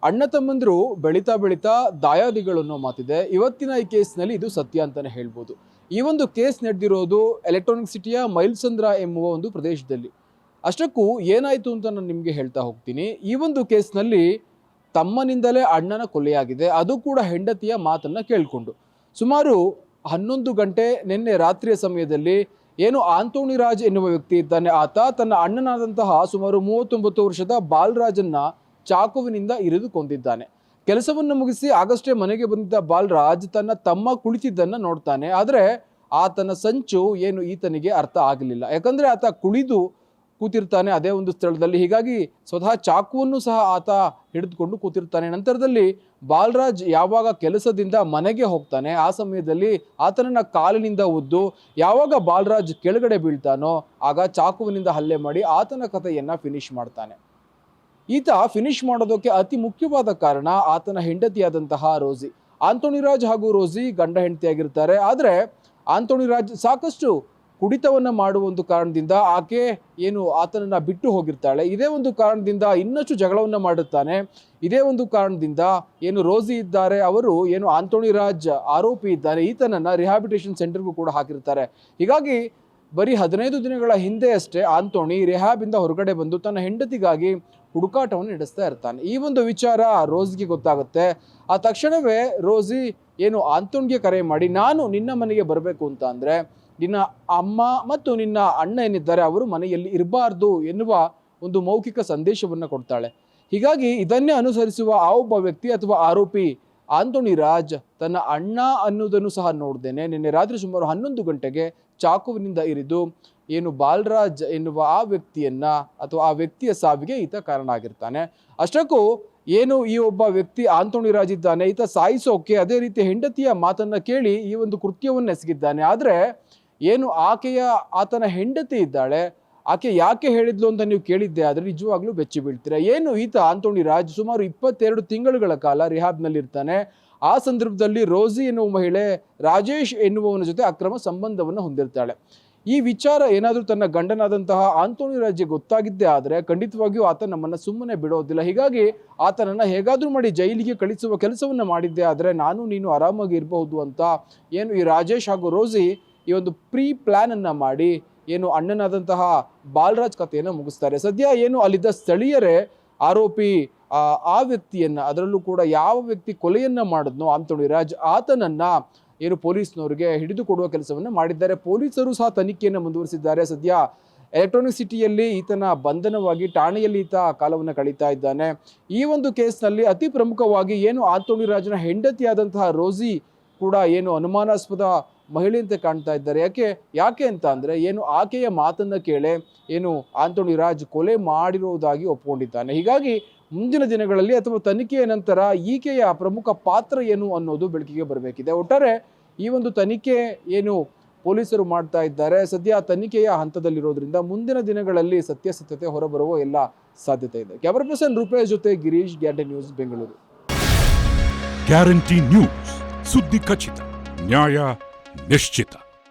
ಅಣ್ಣ ತಮ್ಮಂದ್ರು ಬೆಳೀತಾ ಬೆಳೀತಾ ದಾಯಾದಿಗಳು ಅನ್ನೋ ಮಾತಿದೆ. ಇವತ್ತಿನ ಈ ಕೇಸ್ನಲ್ಲಿ ಇದು ಸತ್ಯ ಅಂತಾನೆ ಹೇಳ್ಬೋದು. ಈ ಒಂದು ಕೇಸ್ ನಡೆದಿರೋದು ಎಲೆಕ್ಟ್ರಾನಿಕ್ ಸಿಟಿಯ ಮೈಲ್ಸಂದ್ರ ಎಂಬುವ ಒಂದು ಪ್ರದೇಶದಲ್ಲಿ. ಅಷ್ಟಕ್ಕೂ ಏನಾಯಿತು ಅಂತ ನಾನು ನಿಮಗೆ ಹೇಳ್ತಾ ಹೋಗ್ತೀನಿ. ಈ ಒಂದು ಕೇಸ್ನಲ್ಲಿ ತಮ್ಮನಿಂದಲೇ ಅಣ್ಣನ ಕೊಲೆಯಾಗಿದೆ, ಅದು ಕೂಡ ಹೆಂಡತಿಯ ಮಾತನ್ನು ಕೇಳಿಕೊಂಡು. ಸುಮಾರು 11 ಗಂಟೆ ನಿನ್ನೆ ರಾತ್ರಿಯ ಸಮಯದಲ್ಲಿ ಏನು ಆಂಟೋನಿ ರಾಜ್ ಎನ್ನುವ ವ್ಯಕ್ತಿ ಇದ್ದಾನೆ, ಆತ ತನ್ನ ಅಣ್ಣನಾದಂತಹ ಸುಮಾರು 39 ವರ್ಷದ ಬಾಲರಾಜನ್ನ ಚಾಕುವಿನಿಂದ ಇರಿದು ಕೊಂದಿದ್ದಾನೆ. ಕೆಲಸವನ್ನು ಮುಗಿಸಿ ಆಗಷ್ಟೇ ಮನೆಗೆ ಬಂದಿದ್ದ ಬಾಲರಾಜ್ ತನ್ನ ತಮ್ಮ ಕುಳಿತಿದ್ದನ್ನು ನೋಡ್ತಾನೆ. ಆದರೆ ಆತನ ಸಂಚು ಏನು ಈತನಿಗೆ ಅರ್ಥ ಆಗಲಿಲ್ಲ. ಯಾಕಂದರೆ ಆತ ಕುಳಿದು ಕೂತಿರ್ತಾನೆ ಅದೇ ಒಂದು ಸ್ಥಳದಲ್ಲಿ. ಹೀಗಾಗಿ ಸ್ವತಃ ಚಾಕುವನ್ನು ಸಹ ಆತ ಹಿಡಿದುಕೊಂಡು ಕೂತಿರ್ತಾನೆ. ನಂತರದಲ್ಲಿ ಬಾಲರಾಜ್ ಯಾವಾಗ ಕೆಲಸದಿಂದ ಮನೆಗೆ ಹೋಗ್ತಾನೆ ಆ ಸಮಯದಲ್ಲಿ ಆತನನ್ನ ಕಾಲಿನಿಂದ ಉದ್ದು ಯಾವಾಗ ಬಾಲರಾಜ್ ಕೆಳಗಡೆ ಬೀಳ್ತಾನೋ ಆಗ ಚಾಕುವಿನಿಂದ ಹಲ್ಲೆ ಮಾಡಿ ಆತನ ಕಥೆಯನ್ನ ಫಿನಿಶ್ ಮಾಡ್ತಾನೆ. ಈತ ಫಿನಿಶ್ ಮಾಡೋದಕ್ಕೆ ಅತಿ ಮುಖ್ಯವಾದ ಕಾರಣ ಆತನ ಹೆಂಡತಿಯಾದಂತಹ ರೋಸಿ. ಆಂಟೋನಿ ರಾಜ್ ಹಾಗೂ ರೋಸಿ ಗಂಡ ಹೆಂಡತಿಯಾಗಿರ್ತಾರೆ. ಆದರೆ ಆಂಟೋನಿ ರಾಜ್ ಸಾಕಷ್ಟು ಕುಡಿತವನ್ನ ಮಾಡುವ ಒಂದು ಕಾರಣದಿಂದ ಆಕೆ ಏನು ಆತನನ್ನ ಬಿಟ್ಟು ಹೋಗಿರ್ತಾಳೆ. ಇದೇ ಒಂದು ಕಾರಣದಿಂದ ಇನ್ನಷ್ಟು ಜಗಳವನ್ನ ಮಾಡುತ್ತಾನೆ. ಇದೇ ಒಂದು ಕಾರಣದಿಂದ ಏನು ರೋಸಿ ಇದ್ದಾರೆ ಅವರು ಏನು ಆಂಟೋನಿ ರಾಜ್ ಆರೋಪಿ ಇದ್ದಾರೆ, ಈತನನ್ನ ರಿಹ್ಯಾಬಿಲಿಟೇಷನ್ ಸೆಂಟರ್ಗೂ ಕೂಡ ಹಾಕಿರ್ತಾರೆ. ಹೀಗಾಗಿ ಬರೀ 15 ದಿನಗಳ ಹಿಂದೆ ಅಷ್ಟೇ ಆಂಟೋನಿ ರಿಹ್ಯಾಬಿಂದ ಹೊರಗಡೆ ಬಂದು ತನ್ನ ಹೆಂಡತಿಗಾಗಿ ಹುಡುಕಾಟವನ್ನು ನಡೆಸ್ತಾ ಇರ್ತಾನೆ. ಈ ಒಂದು ವಿಚಾರ ರೋಸ್ಗೆ ಗೊತ್ತಾಗುತ್ತೆ. ಆ ತಕ್ಷಣವೇ ರೋಸಿ ಏನು ಆಂಟೋನಿಗೆ ಕರೆ ಮಾಡಿ, ನಾನು ನಿನ್ನ ಮನೆಗೆ ಬರಬೇಕು ಅಂತ ಅಂದರೆ ನಿನ್ನ ಅಮ್ಮ ಮತ್ತು ನಿನ್ನ ಅಣ್ಣ ಏನಿದ್ದಾರೆ ಅವರು ಮನೆಯಲ್ಲಿ ಇರಬಾರ್ದು ಎನ್ನುವ ಒಂದು ಮೌಖಿಕ ಸಂದೇಶವನ್ನು ಕೊಡ್ತಾಳೆ. ಹೀಗಾಗಿ ಇದನ್ನೇ ಅನುಸರಿಸುವ ಆ ಒಬ್ಬ ವ್ಯಕ್ತಿ ಅಥವಾ ಆರೋಪಿ ಆಂಟೋನಿ ರಾಜ್ ತನ್ನ ಅಣ್ಣ ಅನ್ನೋದನ್ನು ಸಹ ನೋಡ್ದೇನೆ ನಿನ್ನೆ ರಾತ್ರಿ ಸುಮಾರು 11 ಗಂಟೆಗೆ ಚಾಕುವಿನಿಂದ ಇರಿದು ಏನು ಬಾಲರಾಜ್ ಎನ್ನುವ ಆ ವ್ಯಕ್ತಿಯನ್ನ ಅಥವಾ ಆ ವ್ಯಕ್ತಿಯ ಸಾವಿಗೆ ಈತ ಕಾರಣ ಆಗಿರ್ತಾನೆ. ಅಷ್ಟಕ್ಕೂ ಏನು ಈ ಒಬ್ಬ ವ್ಯಕ್ತಿ ಆಂಟೋನಿ ರಾಜ್ ಇದ್ದಾನೆ, ಈತ ಸಾಯಿಸೋಕೆ ಅದೇ ರೀತಿ ಹೆಂಡತಿಯ ಮಾತನ್ನ ಕೇಳಿ ಈ ಒಂದು ಕೃತ್ಯವನ್ನು ಎಸಗಿದ್ದಾನೆ. ಆದರೆ ಏನು ಆತನ ಹೆಂಡತಿ ಇದ್ದಾಳೆ, ಆಕೆ ಯಾಕೆ ಹೇಳಿದ್ಲು ಅಂತ ನೀವು ಕೇಳಿದ್ದೆ ಆದರೆ ನಿಜವಾಗ್ಲೂ ಬೆಚ್ಚಿ ಬೀಳ್ತೀರಾ. ಏನು ಈತ ಆಂಟೋನಿ ರಾಜ್ ಸುಮಾರು 22 ತಿಂಗಳುಗಳ ಕಾಲ ರಿಹಾಬ್ನಲ್ಲಿ ಇರ್ತಾನೆ. ಆ ಸಂದರ್ಭದಲ್ಲಿ ರೋಸಿ ಎನ್ನುವ ಮಹಿಳೆ ರಾಜೇಶ್ ಎನ್ನುವವನ ಜೊತೆ ಅಕ್ರಮ ಸಂಬಂಧವನ್ನು ಹೊಂದಿರ್ತಾಳೆ. ಈ ವಿಚಾರ ಏನಾದರೂ ತನ್ನ ಗಂಡನಾದಂತಹ ಆಂಟೋನಿ ರಾಜ್ಗೆ ಗೊತ್ತಾಗಿದ್ದೇ ಆದರೆ ಖಂಡಿತವಾಗಿಯೂ ಆತ ನಮ್ಮನ್ನು ಸುಮ್ಮನೆ ಬಿಡೋದಿಲ್ಲ. ಹೀಗಾಗಿ ಆತನನ್ನು ಹೇಗಾದರೂ ಮಾಡಿ ಜೈಲಿಗೆ ಕಳಿಸುವ ಕೆಲಸವನ್ನು ಮಾಡಿದ್ದೆ ಆದರೆ ನಾನು ನೀನು ಆರಾಮಾಗಿ ಇರಬಹುದು ಅಂತ ಏನು ಈ ರಾಜೇಶ್ ಹಾಗೂ ರೋಸಿ ಈ ಒಂದು ಪ್ರೀ ಪ್ಲಾನ್ ಅನ್ನ ಮಾಡಿ ಏನು ಅಣ್ಣನಾದಂತಹ ಬಾಲರಾಜ್ ಕಥೆಯನ್ನು ಮುಗಿಸ್ತಾರೆ. ಸದ್ಯ ಏನು ಅಲ್ಲಿದ್ದ ಸ್ಥಳೀಯರೇ ಆರೋಪಿ ಆ ವ್ಯಕ್ತಿಯನ್ನ, ಅದರಲ್ಲೂ ಕೂಡ ಯಾವ ವ್ಯಕ್ತಿ ಕೊಲೆಯನ್ನ ಮಾಡಿದ್ನೋ ಆಂಟೋನಿ ರಾಜ್, ಆತನನ್ನ ಏನು ಪೊಲೀಸ್ನವರಿಗೆ ಹಿಡಿದುಕೊಡುವ ಕೆಲಸವನ್ನು ಮಾಡಿದ್ದಾರೆ. ಪೊಲೀಸರು ಸಹ ತನಿಖೆಯನ್ನು ಮುಂದುವರಿಸಿದ್ದಾರೆ. ಸದ್ಯ ಎಲೆಕ್ಟ್ರಾನಿಕ್ ಸಿಟಿಯಲ್ಲಿ ಈತನ ಬಂಧನವಾಗಿ ಠಾಣೆಯಲ್ಲಿ ಈತ ಕಾಲವನ್ನು ಕಳೀತಾ ಇದ್ದಾನೆ. ಈ ಒಂದು ಕೇಸ್ನಲ್ಲಿ ಅತಿ ಪ್ರಮುಖವಾಗಿ ಏನು ಆಂಟೋನಿ ರಾಜ್ನ ಹೆಂಡತಿಯಾದಂತಹ ರೋಸಿ ಕೂಡ ಏನು ಅನುಮಾನಾಸ್ಪದ ಮಹಿಳೆಯಂತೆ ಕಾಣ್ತಾ ಇದ್ದಾರೆ. ಯಾಕೆ ಅಂತ ಅಂದರೆ ಏನು ಆಕೆಯ ಮಾತನ್ನು ಕೇಳೆ ಏನು ಆಂಟೋನಿ ರಾಜ್ ಕೊಲೆ ಮಾಡಿರುವುದಾಗಿ ಒಪ್ಪಿಕೊಂಡಿದ್ದಾನೆ. ಹೀಗಾಗಿ ಮುಂದಿನ ದಿನಗಳಲ್ಲಿ ಅಥವಾ ತನಿಖೆಯ ನಂತರ ಈಕೆಯ ಪ್ರಮುಖ ಪಾತ್ರ ಏನು ಅನ್ನೋದು ಬೆಳಕಿಗೆ ಬರಬೇಕಿದೆ. ಒಟ್ಟಾರೆ ಈ ಒಂದು ತನಿಖೆ ಏನು ಪೊಲೀಸರು ಮಾಡ್ತಾ ಇದ್ದಾರೆ ಸದ್ಯ ತನಿಖೆಯ ಹಂತದಲ್ಲಿರೋದ್ರಿಂದ ಮುಂದಿನ ದಿನಗಳಲ್ಲಿ ಸತ್ಯಾಸತ್ಯತೆ ಹೊರಬರುವ ಎಲ್ಲ ಸಾಧ್ಯತೆ ಇದೆ. ಕ್ಯಾಮರಾ ಪರ್ಸನ್ ರೂಪೇಶ್ ಜೊತೆ Girish, guarantee news, Bengaluru. Guarantee news, ಸುದ್ದಿ ಖಚಿತ, ನ್ಯಾಯ ನಿಶ್ಚಿತ.